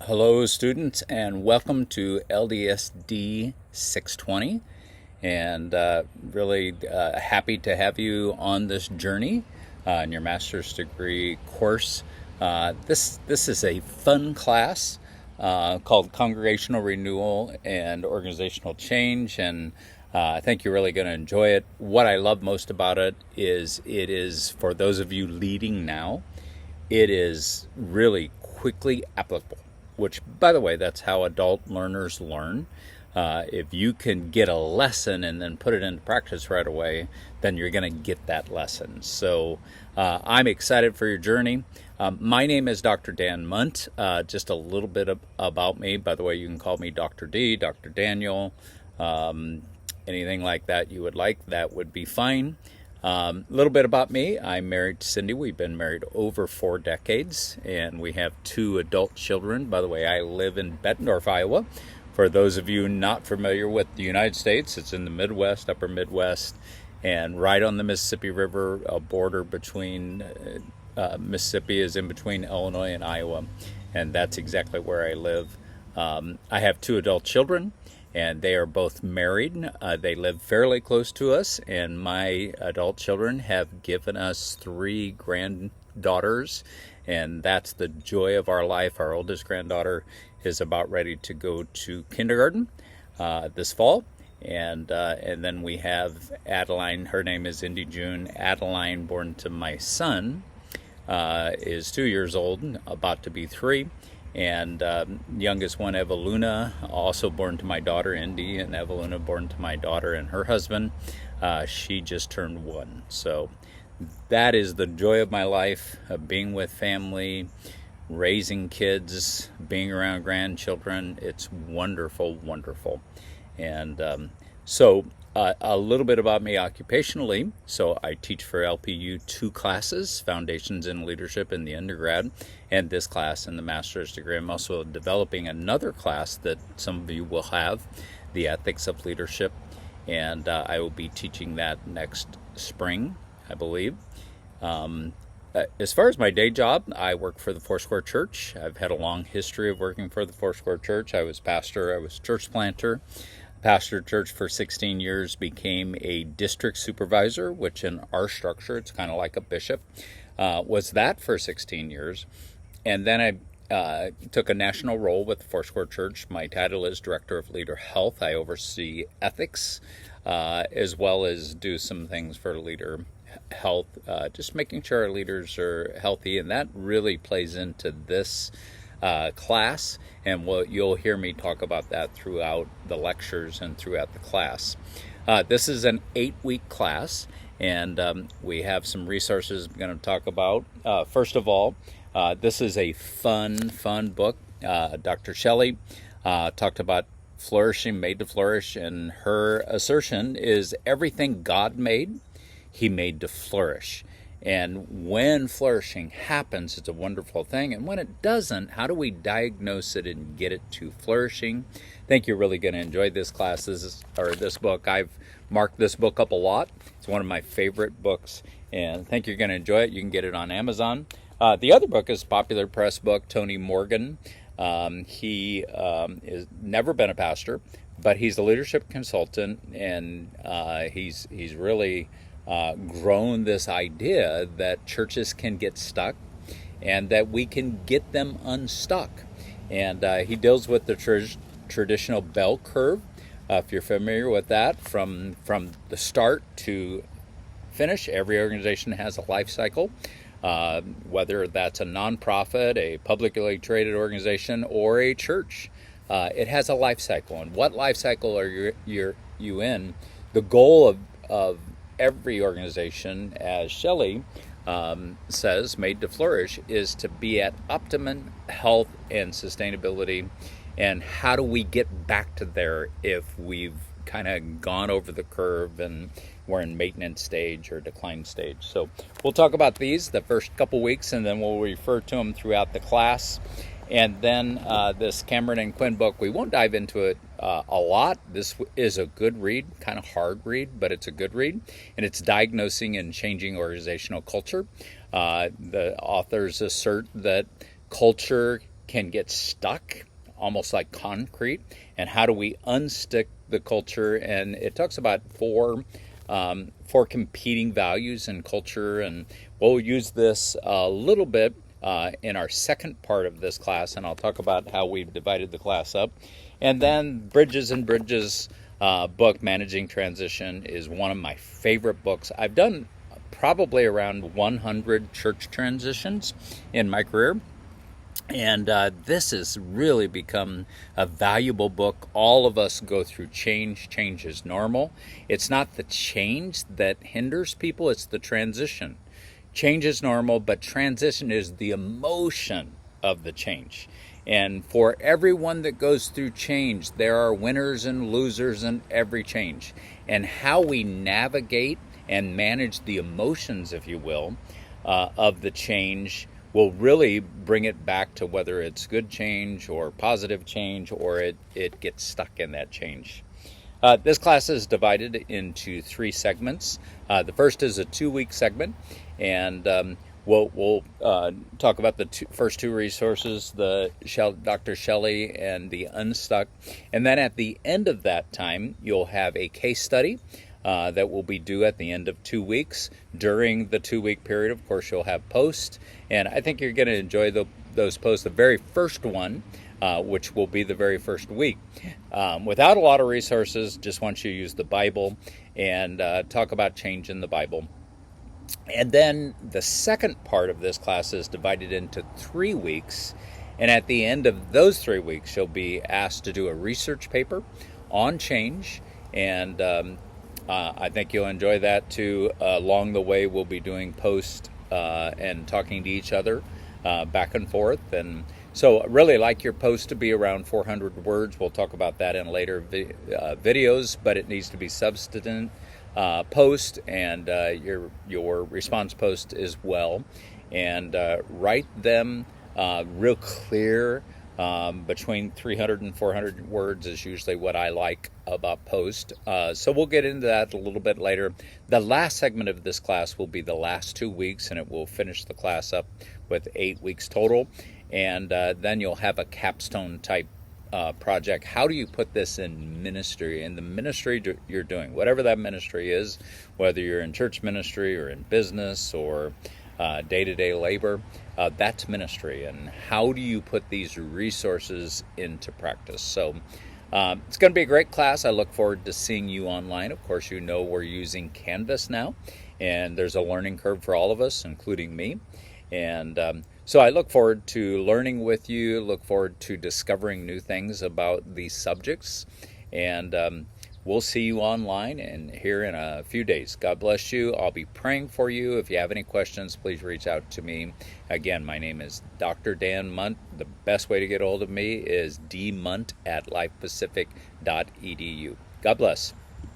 Hello, students, and welcome to LDST 620. And really happy to have you on this journey in your master's degree course. This is a fun class called Congregational Renewal and Organizational Change, and I think you're really going to enjoy it. What I love most about it is for those of you leading now, it is really quickly applicable, which, by the way, that's how adult learners learn. If you can get a lesson and then put it into practice right away, then you're going to get that lesson. So I'm excited for your journey. My name is Dr. Dan Munt. Just a little bit about me. By the way, you can call me Dr. D, Dr. Daniel, anything like that you would like, that would be fine. A little bit about me. I'm married to Cindy. We've been married over 4 decades, and we have 2 adult children. By the way, I live in Bettendorf, Iowa. For those of you not familiar with the United States, it's in the Midwest, upper Midwest, and right on the Mississippi River. A border between Mississippi is in between Illinois and Iowa, and that's exactly where I live. I have 2 adult children, and they are both married. They live fairly close to us, and my adult children have given us 3 granddaughters, and that's the joy of our life. Our oldest granddaughter is about ready to go to kindergarten this fall, and then we have Adeline. Her name is Indy June. Adeline, born to my son, is 2 years old, about to be 3. And youngest one, Eveluna, also born to my daughter, Indy, and Eveluna born to my daughter and her husband. She just turned 1. So that is the joy of my life, being with family, raising kids, being around grandchildren. It's wonderful, wonderful. And so a little bit about me occupationally. So I teach for LPU 2 classes, Foundations in Leadership in the undergrad, and this class in the master's degree. I'm also developing another class that some of you will have, the Ethics of Leadership, and I will be teaching that next spring, I believe. As far as my day job, I work for the Foursquare Church. I've had a long history of working for the Foursquare Church. I was pastor, I was church planter, pastored church for 16 years, became a district supervisor, which in our structure, it's kind of like a bishop, was that for 16 years. And then I took a national role with the Foursquare Church. My title is Director of Leader Health. I oversee ethics, as well as do some things for leader health, just making sure our leaders are healthy. And that really plays into this class, and you'll hear me talk about that throughout the lectures and throughout the class. This is an 8-week class, and we have some resources I'm going to talk about. First of all, this is a fun book. Dr. Shelley talked about flourishing, made to flourish, and her assertion is everything God made, He made to flourish. And when flourishing happens, it's a wonderful thing. And when it doesn't, how do we diagnose it and get it to flourishing? I think you're really going to enjoy this class, this book. I've marked this book up a lot. It's one of my favorite books, and I think you're going to enjoy it. You can get it on Amazon. The other book is a popular press book, Tony Morgan. He has never been a pastor, but he's a leadership consultant, and he's really grown this idea that churches can get stuck and that we can get them unstuck. And he deals with the traditional bell curve, if you're familiar with that, from the start to finish. Every organization has a life cycle, whether that's a nonprofit, a publicly traded organization, or a church. It has a life cycle. And what life cycle are you in? The goal of every organization, as Shelley says, made to flourish, is to be at optimum health and sustainability. And how do we get back to there if we've kind of gone over the curve and we're in maintenance stage or decline stage? So we'll talk about these the first couple weeks, and then we'll refer to them throughout the class. And then this Cameron and Quinn book, we won't dive into it a lot. This is a good read, kind of hard read, but it's a good read. And it's Diagnosing and Changing Organizational Culture. The authors assert that culture can get stuck, almost like concrete, and how do we unstick the culture. And it talks about four competing values in culture, and we'll use this a little bit in our second part of this class, and I'll talk about how we've divided the class up. And then Bridges and Bridges book, Managing Transition, is one of my favorite books. I've done probably around 100 church transitions in my career. And this has really become a valuable book. All of us go through change. Change is normal. It's not the change that hinders people, it's the transition. Change is normal, but transition is the emotion of the change. And for everyone that goes through change, there are winners and losers in every change. And how we navigate and manage the emotions, if you will, of the change will really bring it back to whether it's good change or positive change, or it gets stuck in that change. This class is divided into 3 segments. The first is a 2-week segment, and we'll talk about the first 2 resources, the Dr. Shelley and the Unstuck. And then at the end of that time, you'll have a case study that will be due at the end of 2 weeks. During the 2-week period, of course, you'll have posts, and I think you're going to enjoy those posts. The very first one, which will be the very first week, without a lot of resources, just want you to use the Bible and talk about change in the Bible. And then the second part of this class is divided into 3 weeks, and at the end of those 3 weeks, you'll be asked to do a research paper on change, and I think you'll enjoy that too. Along the way, we'll be doing posts and talking to each other back and forth. And so I really like your post to be around 400 words. We'll talk about that in later videos, but it needs to be substantive post, and your response post as well. And write them real clear. Between 300 and 400 words is usually what I like about post. So we'll get into that a little bit later. The last segment of this class will be the last 2 weeks, and it will finish the class up with 8 weeks total. And then you'll have a capstone type project. How do you put this in ministry, in the ministry you're doing, whatever that ministry is, whether you're in church ministry or in business or day-to-day labor, that's ministry. And how do you put these resources into practice? So it's going to be a great class. I look forward to seeing you online. Of course, you know we're using Canvas now, and there's a learning curve for all of us, including me. And so I look forward to learning with you, look forward to discovering new things about these subjects, and we'll see you online and here in a few days. God bless you. I'll be praying for you. If you have any questions, please reach out to me. Again, my name is Dr. Dan Munt. The best way to get a hold of me is dmunt@lifepacific.edu. God bless.